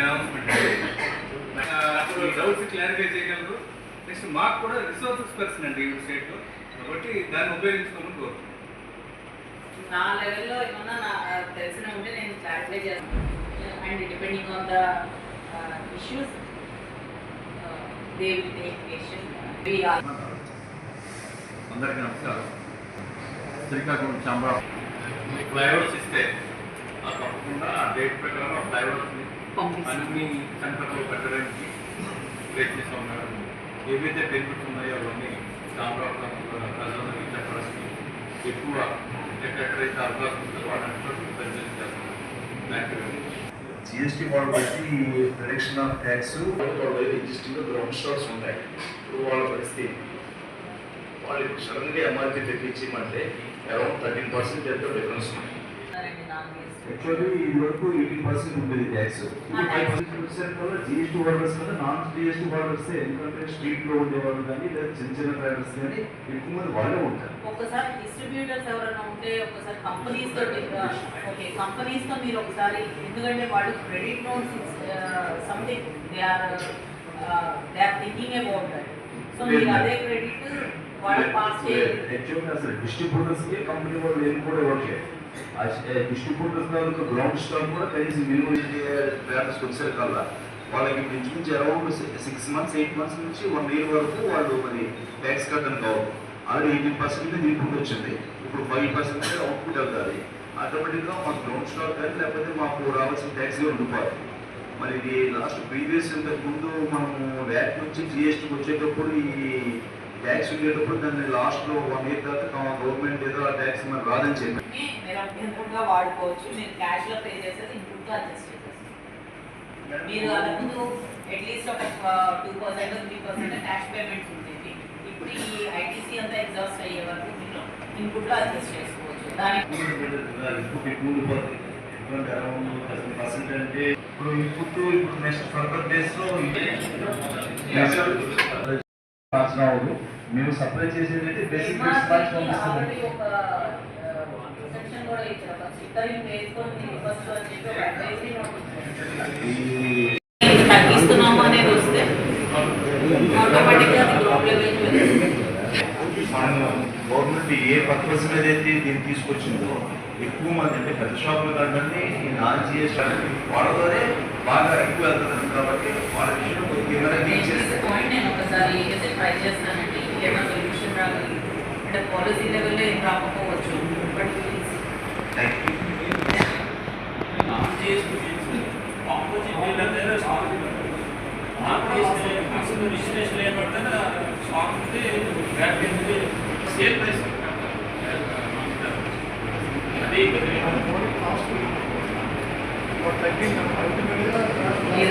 Announcement doubts clarify చేయగలరు. Next మాకు కూడా రిసోర్సెస్ పర్సన్ అండి ఈ స్టేట్లో, కాబట్టి దాన్ని ఉపయోగించుకోమని కోరుతున్నాం. నా లెవెల్లో ఏమన్నా తెలిసిన ఉంటే నేను క్లారిఫై చేస్తాను. And depending on the issues they will take action. అందరికీ నమస్కారం. శ్రీకాకుళం ఛాంబర్ ఫ్లైఓవర్స్ ఇస్తే తప్పకుండా ఆ డేట్ ప్రకారం ఆ ఫ్లైఓవర్స్ని అన్ని సెంటర్లో పెట్టడానికి ప్రయత్నిస్తూ ఉన్నారు. ఏవైతే బెనిఫిట్స్ ఉన్నాయో అవన్నీ ఛాంబర్ ప్రజలందరికీ చెప్పడానికి ఎక్కువ ఎక్కడెక్కడైతే అవకాశం ఉందో వాళ్ళంతా ప్రజలు చేస్తున్నారు. Thank you. జిఎస్టీ వాళ్ళు బట్టి production of tax existing ground stocks ఉంటాయి. ఇప్పుడు వాళ్ళ పరిస్థితి వాళ్ళు సడన్గా ఎంఆర్పీ తెప్పించమంటే అరౌండ్ 13% ఎంతో డిఫరెన్స్ ఉంది. యాక్చువల్లీ ఇది వరకు 18% ఉండేది ట్యాక్స్, 5% వల్ల జిఎస్టీ హోల్డర్స్ కదా నాన్ జిఎస్టీ హోల్డర్స్. ఎందుకంటే స్ట్రీట్ లో ఉండేవాళ్ళు కానీ లేదా చిన్న చిన్న ట్రావెల్స్ కానీ ఎక్కువ మంది వాళ్ళే ఉంటారు. ఒకసారి డిస్ట్రిబ్యూటర్స్ ఎవరైనా ఉంటే ఒకసారి కంపెనీస్ తోటి కంపెనీస్ తో మీరు ఒకసారి, ఎందుకంటే వాళ్ళు credit notes something they are thinking about that. So మీరు అదే క్రెడిట్ వాళ్ళు పాస్ చేయాలి. యాక్చువల్గా అసలు డిస్ట్రిబ్యూటర్స్ కి కంపెనీ వాళ్ళు ఏం కూడా ఓకే. డిస్ట్రిబ్యూటర్స్ వాళ్ళకి గ్రౌండ్ స్టాక్ కూడా కనీసం మినిమం ట్రావెల్స్ వచ్చారు కల్లా వాళ్ళకి ఇంచుమించి అరౌండ్ 6 months 8 months నుంచి 1 year వరకు వాళ్ళు మరి ట్యాక్స్ కట్టడం కావు. ఆల్రెడీ 18% ఇన్పుట్ వచ్చింది, ఇప్పుడు 5% అవుట్పుట్ వెళ్తుంది. ఆటోమేటిక్గా మాకు గ్రౌండ్ స్టాక్ కానీ లేకపోతే మాకు రావాల్సిన ట్యాక్స్గా ఉండిపోవాలి. మరి ఇది లాస్ట్ ప్రీవియస్ ఇంతకు ముందు మనము వ్యాట్ నుంచి జిఎస్టీకి వచ్చేటప్పుడు ఈ ట్యాక్స్ ఉండేటప్పుడు దాన్ని లాస్ట్లో 1 year తర్వాత గవర్నమెంట్ ఏదో ఆ ట్యాక్స్ మనకు రాదని చెప్పి మీరు ఇన్పుట్గా వాడుకోవచ్చు. మీరు క్యాష్లో పే చేసేది ఇన్పుట్గా అడ్జస్ట్ చేసేది. మీరు అంతకుముందు అట్లీస్ట్ ఒక 2% 3% క్యాష్ పేమెంట్స్ ఉంటుంది. ఇప్పుడు ఈ ఐటీసీ అంతా ఎగ్జాస్ట్ అయ్యే వరకు మీరు ఇన్పుట్లో అడ్జస్ట్ చేసుకోవచ్చు. దానికి ఇన్పుట్ ఎక్కువ ఉండిపోతుంది. ఎందుకంటే అరౌండ్ 10% అంటే ఇప్పుడు ఇన్పుట్ ఇప్పుడు నెక్స్ట్ ఫర్దర్ డేస్లో రావద్దు. మేము సప్లై చేసేది అయితే బేసిక్ రేట్స్ మార్చి పంపిస్తాము. తగ్గిస్తున్నాము అనేది వస్తే ఆటోమేటిక్గా గవర్నమెంట్ ఏ పర్పస్ మీద అయితే దీన్ని తీసుకొచ్చిందో ఎక్కువ మంది అంటే పెద్ద షాపుల కంటే ఈ నాన్ జిఎస్టీ వాళ్ళతోనే బాగా ఎక్కువ వెళ్తున్నారు. కాబట్టి వాళ్ళ విషయంలో నేను ఒకసారి ట్రై చేస్తానండి. ఏమైనా సొల్యూషన్ రావాలి అంటే పాలసీ లెవెల్లో ఏం రాకపోవచ్చు. బట్ రిజిస్ట్రేషన్ ఏమంటే స్టాక్ ఉంటే సేల్ ప్రైస్ అది మీరు